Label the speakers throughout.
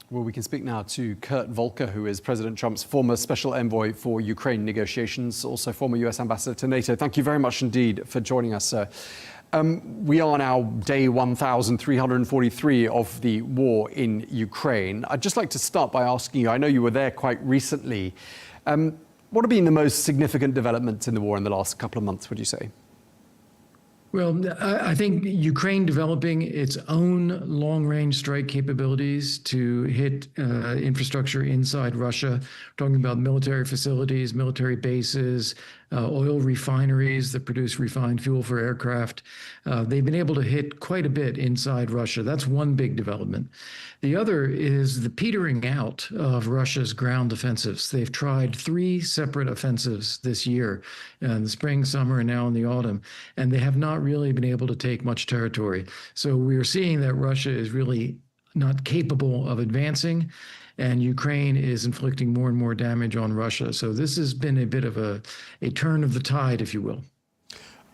Speaker 1: Well, we can speak now to Kurt Volker, who is President Trump's former special envoy for Ukraine negotiations, also former US ambassador to NATO. Thank you very much indeed for joining us, sir. We are now day 1,343 of the war in Ukraine. I'd just like to start by asking you, I know you were there quite recently. What have been the most significant developments in the war in the last couple of months, would you say?
Speaker 2: Well, I think Ukraine developing its own long-range strike capabilities to hit infrastructure inside Russia. We're talking about military facilities, military bases, oil refineries that produce refined fuel for aircraft. They've been able to hit quite a bit inside Russia. That's one big development. The other is the petering out of Russia's ground offensives. They've tried 3 separate offensives this year, in the spring, summer, and now in the autumn, and they have not really been able to take much territory. So we're seeing that Russia is really not capable of advancing, and Ukraine is inflicting more and more damage on Russia. So this has been a bit of a turn of the tide, if you will.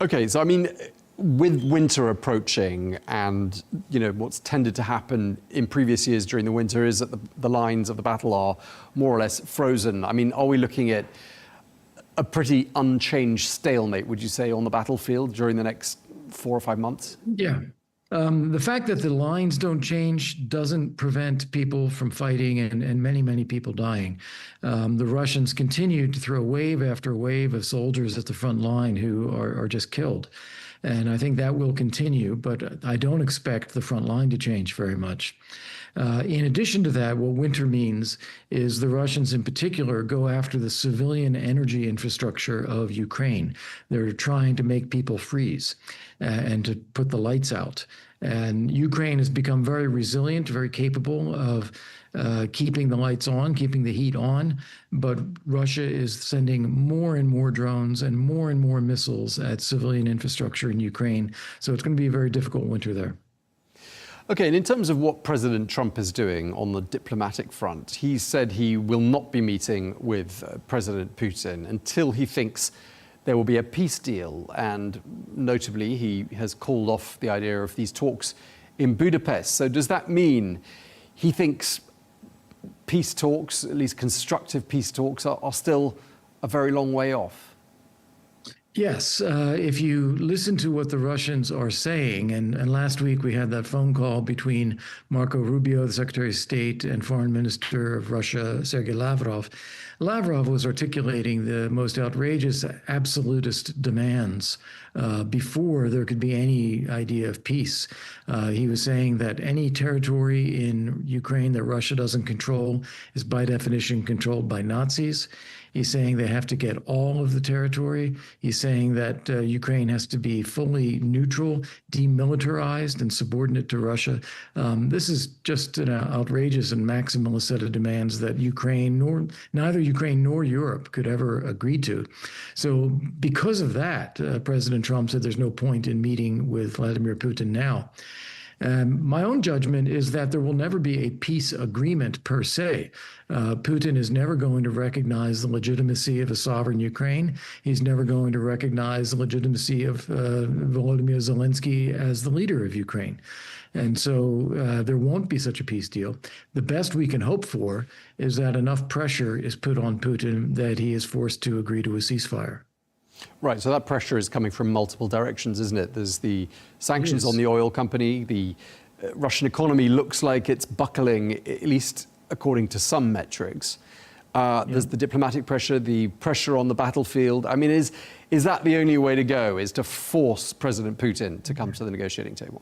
Speaker 1: Okay, so I mean, with winter approaching and, you know, what's tended to happen in previous years during the winter is that the lines of the battle are more or less frozen. I mean, are we looking at a pretty unchanged stalemate, would you say, on the battlefield during the next 4 or 5 months?
Speaker 2: Yeah. The fact that the lines don't change doesn't prevent people from fighting and many people dying. The Russians continue to throw wave after wave of soldiers at the front line who are just killed. And I think that will continue, but I don't expect the front line to change very much. In addition to that, what winter means is the Russians in particular go after the civilian energy infrastructure of Ukraine. They're trying to make people freeze and to put the lights out. And Ukraine has become very resilient, very capable of keeping the lights on, keeping the heat on, but Russia is sending more and more drones and more missiles at civilian infrastructure in Ukraine. So it's going to be a very difficult winter there.
Speaker 1: Okay, and in terms of what President Trump is doing on the diplomatic front, he said he will not be meeting with President Putin until he thinks there will be a peace deal. And notably, he has called off the idea of these talks in Budapest. So does that mean he thinks peace talks, at least constructive peace talks, are still a very long way off?
Speaker 2: Yes, if you listen to what the Russians are saying, and last week we had that phone call between Marco Rubio, the Secretary of State, and Foreign Minister of Russia, Sergei Lavrov. Lavrov was articulating the most outrageous absolutist demands before there could be any idea of peace. He was saying that any territory in Ukraine that Russia doesn't control is by definition controlled by Nazis. He's saying they have to get all of the territory. He's saying that Ukraine has to be fully neutral, demilitarized, and subordinate to Russia. This is just an outrageous and maximalist set of demands that neither Ukraine nor Europe could ever agree to. So because of that, President Trump said there's no point in meeting with Vladimir Putin now. My own judgment is that there will never be a peace agreement per se. Putin is never going to recognize the legitimacy of a sovereign Ukraine. He's never going to recognize the legitimacy of Volodymyr Zelensky as the leader of Ukraine. And so there won't be such a peace deal. The best we can hope for is that enough pressure is put on Putin that he is forced to agree to a ceasefire.
Speaker 1: Right, so that pressure is coming from multiple directions, isn't it? There's the sanctions on the oil company. The Russian economy looks like it's buckling, at least according to some metrics. There's the diplomatic pressure, the pressure on the battlefield. I mean, is that the only way to go, is to force President Putin to come to the negotiating table?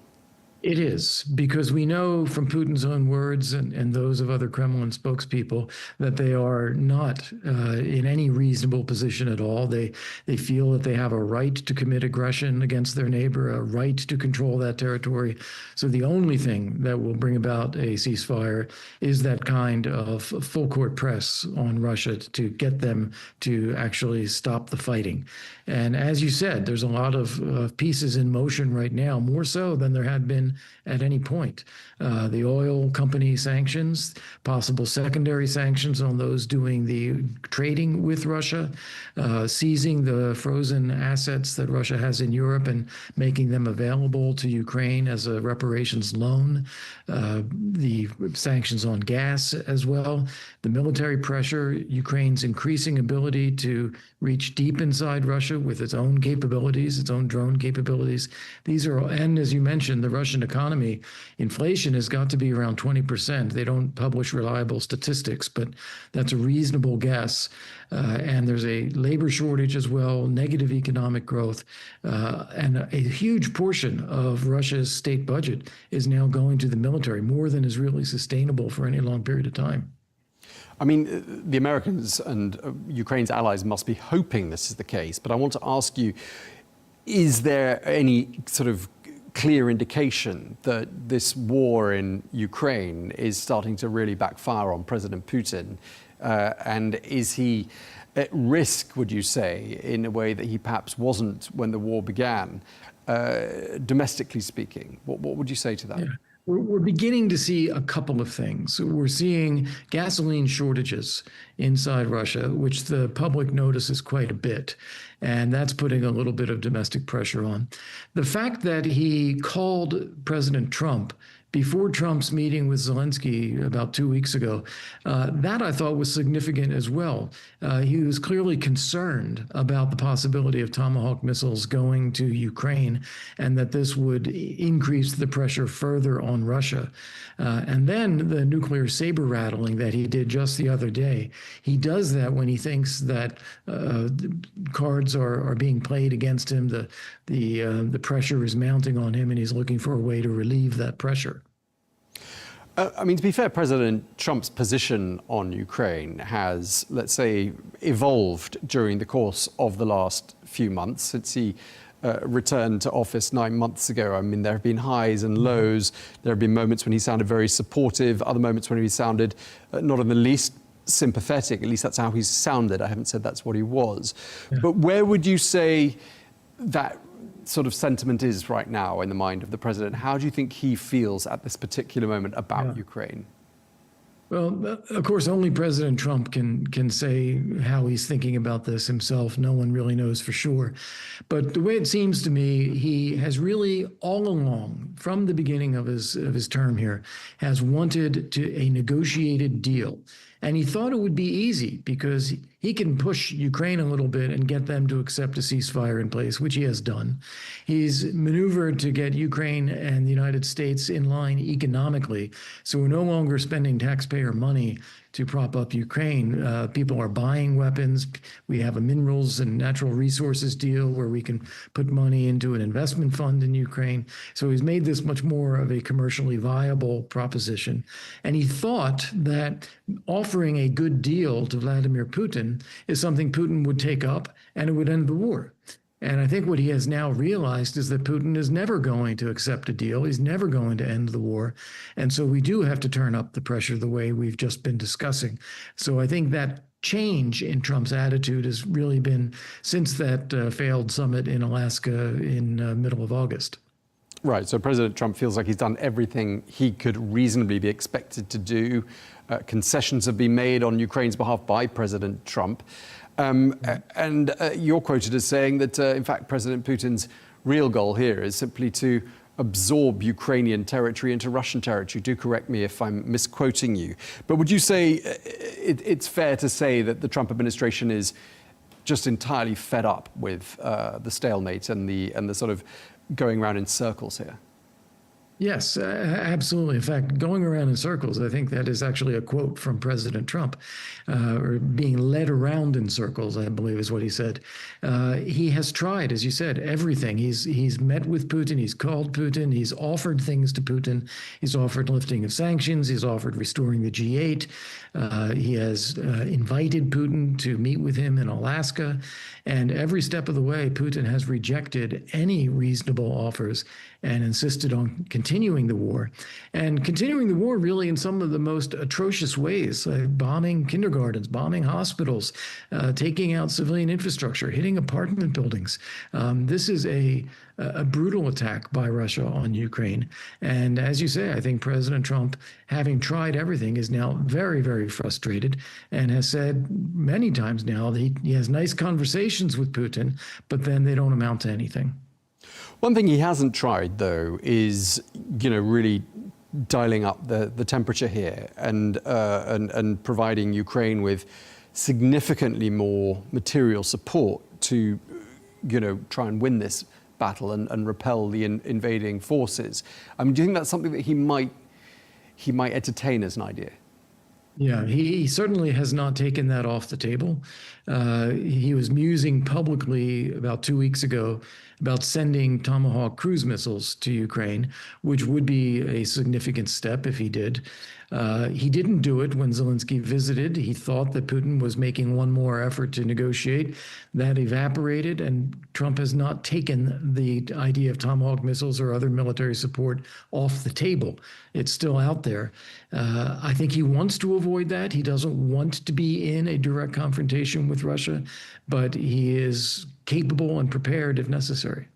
Speaker 2: It is, because we know from Putin's own words and those of other Kremlin spokespeople that they are not in any reasonable position at all. They feel that they have a right to commit aggression against their neighbor, a right to control that territory. So the only thing that will bring about a ceasefire is that kind of full court press on Russia to get them to actually stop the fighting. And as you said, there's a lot of pieces in motion right now, more so than there had been at any point. The oil company sanctions, possible secondary sanctions on those doing the trading with Russia, seizing the frozen assets that Russia has in Europe and making them available to Ukraine as a reparations loan, the sanctions on gas as well, the military pressure, Ukraine's increasing ability to reach deep inside Russia with its own capabilities, its own drone capabilities. These are, and as you mentioned, the Russian economy, inflation has got to be around 20%. They don't publish reliable statistics, but that's a reasonable guess. And there's a labor shortage as well, negative economic growth, and a huge portion of Russia's state budget is now going to the military, more than is really sustainable for any long period of time.
Speaker 1: I mean, the Americans and Ukraine's allies must be hoping this is the case, but I want to ask you, is there any sort of clear indication that this war in Ukraine is starting to really backfire on President Putin? And is he at risk, would you say, in a way that he perhaps wasn't when the war began, domestically speaking? What would you say to that?
Speaker 2: Yeah. We're beginning to see a couple of things. We're seeing gasoline shortages inside Russia, which the public notices quite a bit. And that's putting a little bit of domestic pressure on. The fact that he called President Trump before Trump's meeting with Zelensky about 2 weeks ago, that I thought was significant as well. He was clearly concerned about the possibility of Tomahawk missiles going to Ukraine and that this would increase the pressure further on Russia. And then the nuclear saber rattling that he did just the other day, he does that when he thinks that cards are being played against him, the pressure is mounting on him, and he's looking for a way to relieve that pressure.
Speaker 1: I mean, to be fair, President Trump's position on Ukraine has, let's say, evolved during the course of the last few months since he returned to office 9 months ago. I mean, there have been highs and lows. There have been moments when he sounded very supportive, other moments when he sounded not in the least sympathetic. At least that's how he sounded. I haven't said that's what he was. Yeah. But where would you say that sort of sentiment is right now in the mind of the president? How do you think he feels at this particular moment about Ukraine?
Speaker 2: Well, of course, only President Trump can say how he's thinking about this himself. No one really knows for sure. But the way it seems to me, he has really all along, from the beginning of his term here, has wanted a negotiated deal. And he thought it would be easy because he can push Ukraine a little bit and get them to accept a ceasefire in place, which he has done. He's maneuvered to get Ukraine and the United States in line economically. So we're no longer spending taxpayer money to prop up Ukraine. People are buying weapons. We have a minerals and natural resources deal where we can put money into an investment fund in Ukraine. So he's made this much more of a commercially viable proposition. And he thought that offering a good deal to Vladimir Putin is something Putin would take up and it would end the war. And I think what he has now realized is that Putin is never going to accept a deal. He's never going to end the war. And so we do have to turn up the pressure the way we've just been discussing. So I think that change in Trump's attitude has really been since that failed summit in Alaska in middle of August.
Speaker 1: Right. So President Trump feels like he's done everything he could reasonably be expected to do. Concessions have been made on Ukraine's behalf by President Trump. And you're quoted as saying that, in fact, President Putin's real goal here is simply to absorb Ukrainian territory into Russian territory. Do correct me if I'm misquoting you. But would you say it's fair to say that the Trump administration is just entirely fed up with the stalemate and the sort of going around in circles here?
Speaker 2: Yes, absolutely. In fact, going around in circles, I think that is actually a quote from President Trump, or being led around in circles, I believe is what he said. He has tried, as you said, everything. He's met with Putin. He's called Putin. He's offered things to Putin. He's offered lifting of sanctions. He's offered restoring the G8. He has invited Putin to meet with him in Alaska. And every step of the way, Putin has rejected any reasonable offers. and insisted on continuing the war. And continuing the war really in some of the most atrocious ways, bombing kindergartens, bombing hospitals, taking out civilian infrastructure, hitting apartment buildings. This is a brutal attack by Russia on Ukraine. And as you say, I think President Trump, having tried everything, is now very, very frustrated and has said many times now that he has nice conversations with Putin, but then they don't amount to anything.
Speaker 1: One thing he hasn't tried, though, is, really dialing up the temperature here and providing Ukraine with significantly more material support to, try and win this battle and repel the invading forces. I mean, do you think that's something that he might entertain as an idea?
Speaker 2: Yeah, he certainly has not taken that off the table. He was musing publicly about 2 weeks ago about sending Tomahawk cruise missiles to Ukraine, which would be a significant step if he did. He didn't do it when Zelensky visited. He thought that Putin was making one more effort to negotiate. That evaporated, and Trump has not taken the idea of Tomahawk missiles or other military support off the table. It's still out there. I think he wants to avoid that. He doesn't want to be in a direct confrontation with Russia, but he is capable and prepared if necessary.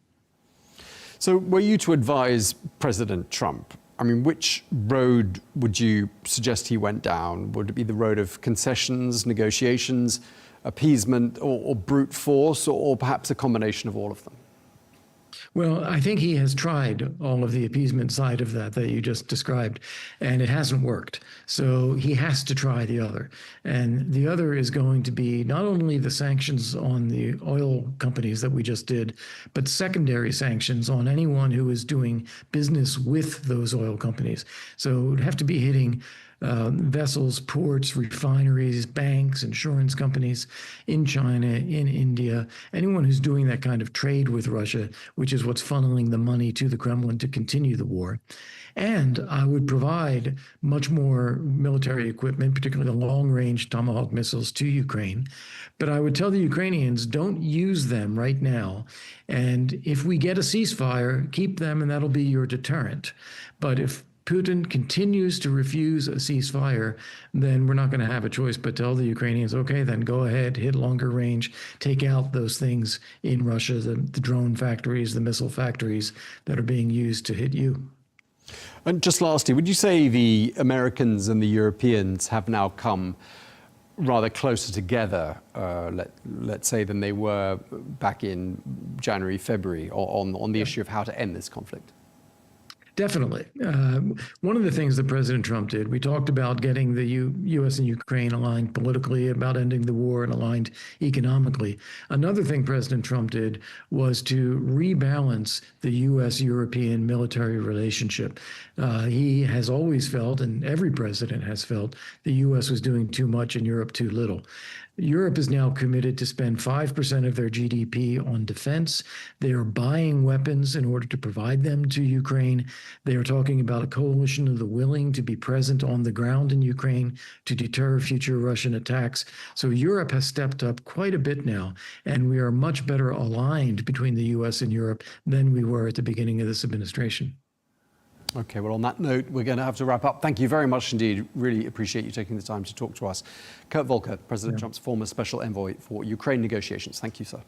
Speaker 1: So were you to advise President Trump, I mean, which road would you suggest he went down? Would it be the road of concessions, negotiations, appeasement, or brute force, or perhaps a combination of all of them?
Speaker 2: Well, I think he has tried all of the appeasement side of that you just described, and it hasn't worked. So he has to try the other. And the other is going to be not only the sanctions on the oil companies that we just did, but secondary sanctions on anyone who is doing business with those oil companies. So it would have to be hitting vessels, ports, refineries, banks, insurance companies in China, in India, anyone who's doing that kind of trade with Russia, which is what's funneling the money to the Kremlin to continue the war. And I would provide much more military equipment, particularly the long-range Tomahawk missiles, to Ukraine. But I would tell the Ukrainians, don't use them right now. And if we get a ceasefire, keep them, and that'll be your deterrent. But if Putin continues to refuse a ceasefire, then we're not going to have a choice but tell the Ukrainians, okay, then go ahead, hit longer range, take out those things in Russia, the drone factories, the missile factories that are being used to hit you.
Speaker 1: And just lastly, would you say the Americans and the Europeans have now come rather closer together, let's say, than they were back in January, February, on the issue of how to end this conflict?
Speaker 2: Definitely. One of the things that President Trump did, we talked about getting the U.S. and Ukraine aligned politically, about ending the war, and aligned economically. Another thing President Trump did was to rebalance the U.S.-European military relationship. He has always felt, and every president has felt, the U.S. was doing too much and Europe too little. Europe is now committed to spend 5% of their GDP on defense. They are buying weapons in order to provide them to Ukraine. They are talking about a coalition of the willing to be present on the ground in Ukraine to deter future Russian attacks. So Europe has stepped up quite a bit now, and we are much better aligned between the U.S. and Europe than we were at the beginning of this administration.
Speaker 1: Okay, well, on that note, we're going to have to wrap up. Thank you very much indeed. Really appreciate you taking the time to talk to us. Kurt Volker, President Trump's former special envoy for Ukraine negotiations. Thank you, sir.